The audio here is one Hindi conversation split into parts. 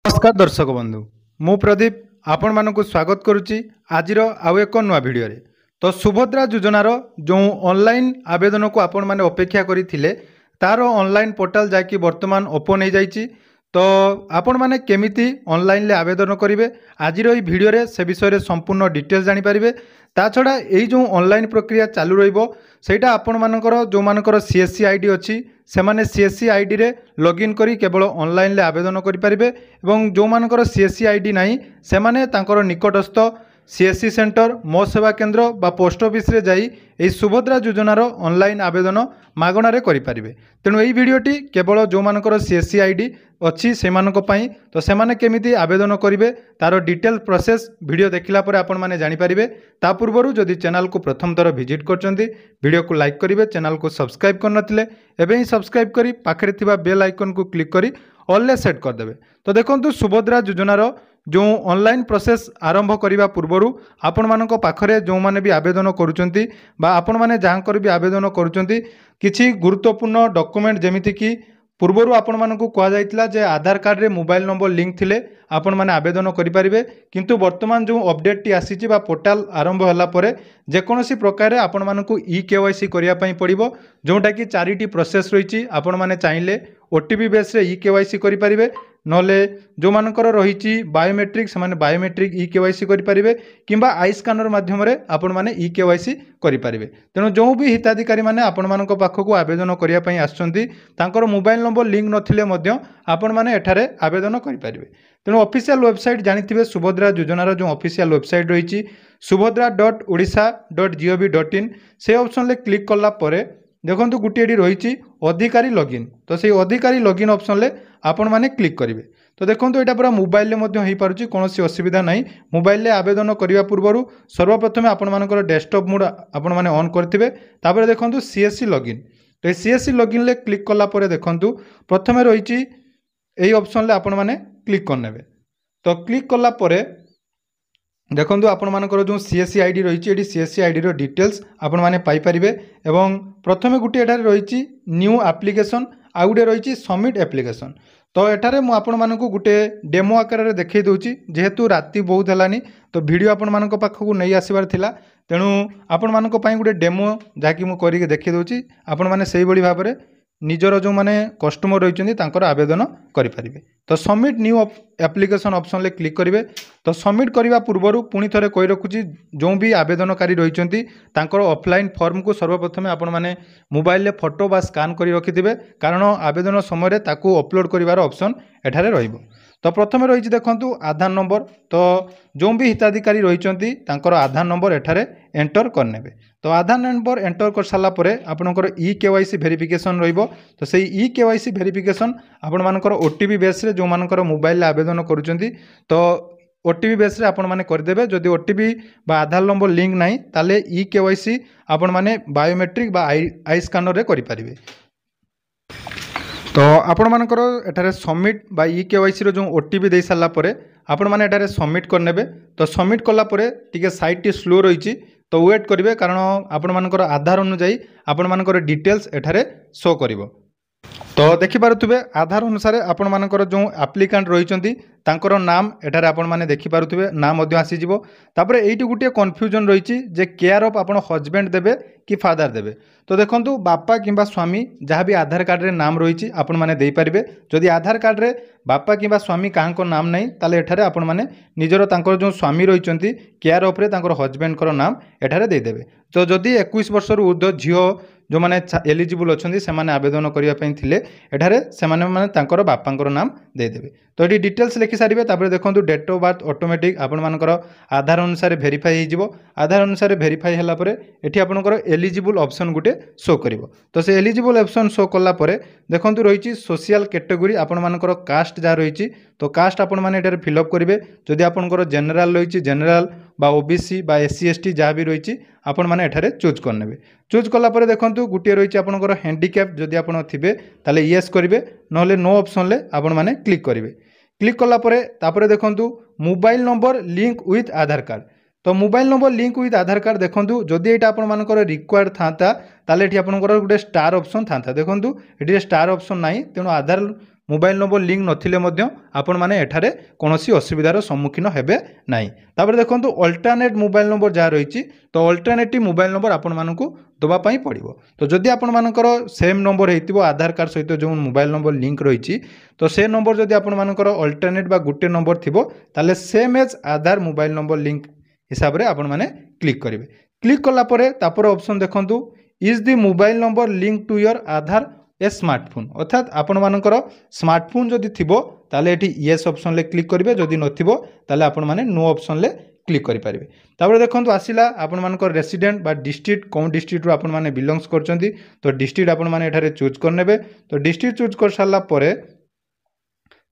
नमस्कार दर्शक बंधु मु प्रदीप आपण मानक स्वागत करुच्ची आज आउ एक नुआ भिडियो तो सुभद्रा योजनार जो ऑनलाइन आवेदन को आपण मैंने अपेक्षा करते तार ऑनलाइन पोर्टाल जाकि वर्तमान ओपन हो जाइए तो आपण मैंने केमिति ऑनलाइन आवेदन करेंगे आज भिडियो रे से विषय में संपूर्ण डिटेल्स जानीपारे ता छड़ा यही जो ऑनलाइन प्रक्रिया चालू रहीटा आपण मानकर जो मानकर सीएससी आईडी अच्छी से माने सीएससी आईडी रे लॉगिन करी केवल ऑनलाइन आवेदन करेंगे और जो मानकर सीएससी आईडी नहीं से माने तांकर निकटस्थ सीएससी सेंटर मो सेवा केंद्र बा पोस्ट ऑफिस रे जाई एई सुभद्रा योजनार ऑनलाइन आवेदन मागणारे करेंगे। तेणु यही भिडियोटी केवल जो मानकर सीएससी आईडी अच्छी से तो सेमाने केमिति आवेदन करेंगे तार डिटेल प्रोसेस वीडियो देखला पर आपण माने जानि परिबे। ता पूर्वरु जदि चैनल को प्रथम थर विजिट करचंती वीडियो को लाइक करेंगे, चैनल को सब्सक्राइब करनथिले एबे ही सब्सक्राइब करी पाखरे थिबा बेल आइकन को क्लिक करी ऑल सेट करदेवे। तो देखंतु सुभद्रा योजनार जो ऑनलाइन प्रोसेस आरंभ करने पूर्वर आपण मानक पाखरे जो माने भी आवेदन करुचंती बा आपण माने जहाँकर भी आवेदन करुचंती किछि गुरुत्वपूर्ण डॉक्यूमेंट जेमिति कि पूर्वर आपण मानक कहुला जे आधार कार्ड रे मोबाइल नंबर लिंक थिले आपण माने आवेदन करेंगे किंतु वर्तमान जो अपडेट टी आसी पोर्टाल आरंभ होला परे जेकोसी प्रकार आपण मानक केवाईसी करने पड़ो जोटा कि 4टी प्रोसेस रही आपण माने चाहिए ओटीपी बेस रे केवाईसी करेंगे नले जो मानकर रही बायोमेट्रिक से बायोमेट्रिक केवाईसी करेंगे किंबा आई स्कानर माध्यम आपण माने केवाईसी करेंगे। तेणु जो भी हिताधिकारी माने आपण मानक पाखक आवेदन करने आसुँच तांकर मोबाइल नंबर लिंक नथिले मध्य आपण माने एठारे आवेदन करेंगे। तेणु ऑफिशियल वेबसाइट जानिथिबे सुभद्रा योजनार जो ऑफिशियल वेबसाइट रही subhadra.odisha.gov.in से ऑप्शन ले क्लिक कला परे देखो गोटे रही अधिकारी लॉगिन तो से अधिकारी लॉगिन ऑप्शन ले आपण माने क्लिक करेंगे। तो देखो यहाँ पूरा मोबाइल हो पारुछि कौन असुविधा नहीं। मोबाइल आवेदन करने पूर्व सर्वप्रथम आपण मानकर डेस्कटॉप मोड आपण माने ऑन करथिबे तापर देखो सीएससी लॉगिन तो सीएससी लॉगिन ले क्लिक कला परे देखो प्रथम रही यही ऑप्शन ले आपण माने क्लिक करने। तो क्लिक कला परे देखो आपण मानकर जो सीएससी आईडी रही सीएससी आईडी रो डिटेल्स आपण माने पाई परिबे एवं प्रथम गुटे एठारे रही न्यू एप्लिकेशन आ गुटे रही सबमिट एप्लिकेशन। तो एठारे मु आपण मानक गुटे डेमो आकार रे देखै दोची जेहेतु राति बहुत हलानी तो वीडियो आपण मानक पाखकु नहीं आसीबार थिला तेणु आपण मानक पई गुटे डेमो जाकि मु करिके देखै दोची आपण माने सेही बळी भाबरे निजर जो माने कस्टमर रही आवेदन करेंगे। तो सबमिट न्यू एप्लिकेशन ऑप्शन ले क्लिक करेंगे। तो सबमिट करने पूर्व पुणी थे कही रखुची जो भी आवेदनकारी रही ऑफलाइन फॉर्म को सर्वप्रथम आपण माने मोबाइल ले फोटो बा स्कान कर रखिथे कारण आवेदन समय ताकू अपलोड करिवार ऑप्शन एठारे रहिबो। तो प्रथम रही देखु आधार नंबर तो जो भी हिताधिकारी रही आधार नंबर एठारे एंटर करने। तो आधार नंबर एंटर कर सारा आपणकर केवाईसी वेरिफिकेशन रहिबो। तो सही केवाईसी वेरिफिकेशन आपण मानकर ओटीपी बेस रे जो मानकर मोबाइल आवेदन करूचंती तो ओटीपी बेस रे आपण माने करदेबे। जदि ओटीपी बा आधार नंबर लिंक नाही ताले केवाईसी आपण माने बायोमेट्रिक बा आई स्कानर रे करि परिबे। तो आपण मानकर एठारे सबमिट बा केवाईसी रो जो ओटीपी दे सारा परे आपण माने एठारे सबमिट करनेबे। तो सबमिट कला परे टिके साइट टी स्लो रही तो वेट करेंगे कारण आपण मानकर आधार अनुसार आपण मानकर डिटेल्स एठारे शो करिवो। तो देखिपारुथिबे आधार अनुसार आपण मानकर जो एप्लिकेंट रही तांकर नाम एठारे आपण माने देखिपारुथिबे नाम मध्य आसी जिवो। तापरे एइटी गुटे कन्फ्यूजन रही जे केयर ऑफ आपण हस्बैंड देबे कि फादर देबे। तो देखंतु बापा किंबा स्वामी जहाँ भी आधार कार्ड रे नाम रही आपण माने देई परिबे। जदि आधार कार्ड रे बापा किंबा स्वामी कांको नाम नहीं ताले एठारे आपण माने निजर तांकर जो स्वामी रही केयर ऑफ रे तांकर हस्बैंड कर नाम एठारे देई देबे। तो जदि 21 वर्ष रु ऊर्ध्व झियो जो माने एलिजिबल अच्छे से आवेदन करने थिले एठारे से माने बापांकर नाम देदेवे। तो ये डिटेल्स लिखि सारे तापर देखो डेट ऑफ बर्थ ऑटोमेटिक आपण मानकर आधार अनुसार भेरीफाई हो आधार अनुसार भेरीफाई होला परे एठी आपनकर एलिजिबल ऑप्शन गुटे शो करिवो। तो से एलिजिबल ऑप्शन शो कला परे देखो रही सोशल कैटेगरी आपण मानकर कास्ट जहाँ रही तो कास्ट आपण माने एठारे फिलअप करेंगे। जदि आपनकर जनरल रही जनरल बा ओबीसी बा एससी एसटी जहाँ भी रही आपण माने एठारे चूज करने। चूज कला परे देखंतु गुटे रही आपनकर हैंडिकैप जदि आपण थिबे ताले यस करेंगे नहले नो ऑप्शन ले आपण माने क्लिक करेंगे। क्लिक कला परे तापरे देखंतु mobile number link with Aadhaar card तो mobile number link with Aadhaar card देखंतु जदि एटा आपण मानकर रिक्वायर्ड थाता ताले एठी आपनकर गुटे स्टार ऑप्शन थाता देखंतु एठी स्टार ऑप्शन नाही तेणु आधार मोबाइल नंबर लिंक नथिले मध्य आपण माने एठारे कोनोसी असुविधार सम्मुखीन हेबे नाही। तापर देखंतु अल्टरनेट मोबाइल नंबर जहाँ रही तो अल्टरनेटिव मोबाइल नंबर आपण मानकु दबा पई पड़िबो। तो जदि आपण मानकर सेम नंबर हेतिबो आधार कार्ड सहित जो मोबाइल नंबर लिंक रही तो से नंबर जदि आपण मानकर अल्टरनेट बा गुटे नंबर थिबो ताले सेम एज आधार मोबाइल नंबर लिंक हिसाब रे आपण माने क्लिक करिवे। क्लिक कला परे तापर ऑप्शन देखंतु is the mobile number link to your Aadhaar a smartphone अर्थात आपण मानकर स्मार्टफोन जदि थिबो ताले एठी येस ऑप्शन ले क्लिक करिवे जदि नथिबो ताले आपण माने नो ऑप्शन ले क्लिक करि पारिबे। तापर देखंतु आसिला आपण मानकर रेसिडेंट बा डिस्ट्रिक्ट कोन डिस्ट्रिक्ट रो आपण माने बिलोंग्स करचंती तो डिस्ट्रिक्ट आपण माने एठारे चूज कर नेबे। तो डिस्ट्रिक्ट चूज कर सारला परे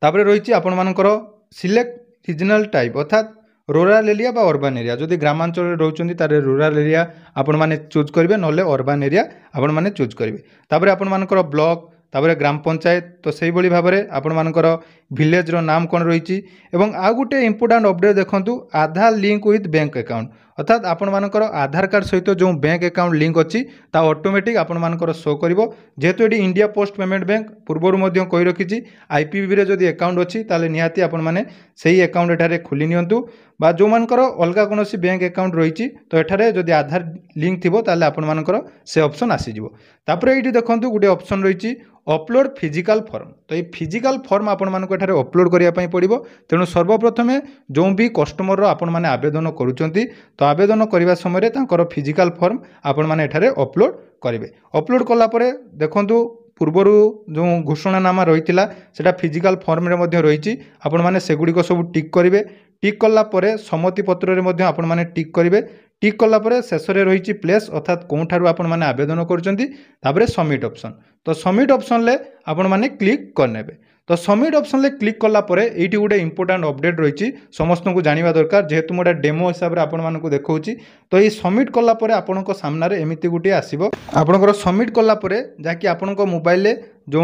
तापर रहिछि आपण मानकर सिलेक्ट रीजनल टाइप अर्थात रूराल एरिया बा अर्बन एरिया जदि ग्रामांचल रोचंती तारे रूराल एरिया आपण माने चूज करिवे नले अर्बन एरिया आपण माने चूज करिवे। तापर आपण मानकर ब्लॉक तापर ग्राम पंचायत तो सेही बळी भाबरे आपण मानकर विलेज रो नाम कोन रहिछि एवं आ गुटे इंपोर्टेंट अपडेट देखंतु आधार लिंक विथ बैंक अकाउंट अर्थात आपण मानकर आधार कार्ड सहित जो बैंक अकाउंट लिंक अछि ता ऑटोमेटिक आपण मानकर शो करिवो। जेहेतु एडी इंडिया पोस्ट पेमेंट बैंक पूर्वरु मध्य कहि रखिछि आईपीबी रे जदि अकाउंट अछि ताले निहाती आपण माने सेही अकाउंट एठारे खुली नियंतु बा जो मानकर अलगा कोनोसी बैंक अकाउंट रहिछि तो एठारे जदि आधार लिंक थिबो ताले आपण मानकर से ऑप्शन आसी जिवो। तापर एठी देखंतु गुटे ऑप्शन रहिछि अपलोड फिजिकल फॉर्म तो ये फिजिकल फॉर्म आपण मानक एठारे अपलोड करिया पई पड़िबो। तेणु सर्वप्रथमे जो भी कस्टमर रो आपण माने आवेदन करूचंती तो आवेदन करिवा समय रे तांकर फिजिकल फॉर्म आपण माने एठारे अपलोड करिवे। अपलोड कला परे देखंतु पूर्वरु जो घोषणानामा रहितिला सेटा फिजिकल फॉर्म रे मध्ये रहिछि आपण माने सेगुडी को सब टिक करिवे। टिक कला परे सम्मति पत्र रे मध्ये आपण माने टिक करिवे। टिक कला परे शेष रे रहिछि प्लेस अर्थात कोठारु आपण माने आवेदन करचंती तापरे सबमिट ऑप्शन तो सबमिट ऑप्शन ले आपण माने क्लिक करनेबे। तो सबमिट ऑप्शन ले क्लिक कला परे एठी गुटे इंपोर्टेंट अपडेट रहिछि समस्त को जानिबा दरकार जेहेतु मोटा डेमो हिसाब रे आपण मानकु देखौछि। तो ये सबमिट कला परे आपनको सामना रे एमिति गुटे आसीबो आपनकर सबमिट कला परे जाकि आपनको मोबाइल ले जो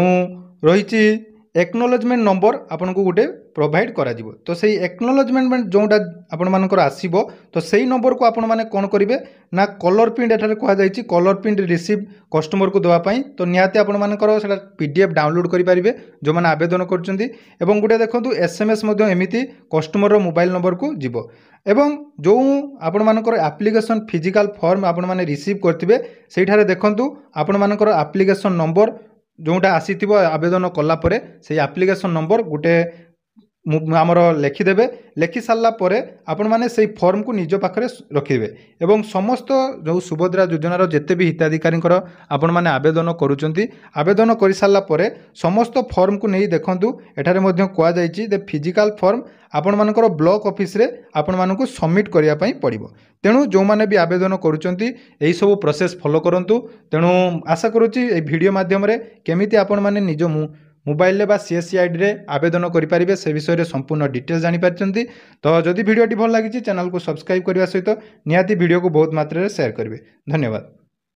रहिछि एक्नॉलेजमेंट नंबर आपन को गोटे प्रोवाइड करा जिवो। तो सही एक्नॉलेजमेंट जोटा आपण मानकर आसीबो तो सही नंबर को आपण माने कोन करिवे ना कलर प्रिंट एठारे कहा जायछि कलर प्रिंट रिसीव कस्टमर को देवा पई तो निहाती आपण मानकर सेटा पीडीएफ डाउनलोड करि परिबे जो माने आवेदन करचंती एवं गोटे देखंतु एसएमएस मध्ये एमिति कस्टमर रो मोबाइल नंबर को जिवो एवं जो आपण मानकर एप्लिकेशन फिजिकल फॉर्म आपण माने रिसीव करथिबे सेठारे देखंतु आपण मानकर एप्लिकेशन नंबर जोटा आसीथिबो आवेदन कला परे से एप्लिकेशन नंबर गोटे आमर लिखिदेवे। लिखि सारा पर आपण माने से फॉर्म को निज पाखरे रखिबे एवं समस्त जो सुभद्रा योजनार जेते भी हिताधिकारी आपण माने आवेदन करूचंती आवेदन कर सारा पर समस्त फॉर्म को नहीं देखंतु एठारे मध्य कुआ जायछि दे फिजिकल फॉर्म आपण मानकर ब्लॉक ऑफिस रे आपण मानकु सबमिट करिया पई पड़िबो। तेणु जो माने भी आवेदन करूचंती एही सब प्रोसेस फॉलो करंतु। तेणु आशा करूची ए वीडियो माध्यम रे केमिति आपण माने निज मोबाइल रे बा सीएससी आईडी रे आवेदन करि परिबे से विषय रे संपूर्ण डिटेल्स जानि पारचंती। तो जदि वीडियोटी भल लागिछि चैनल को सब्सक्राइब करबा सहित निहाती वीडियो को बहुत मात्रा रे शेयर करिवे। धन्यवाद।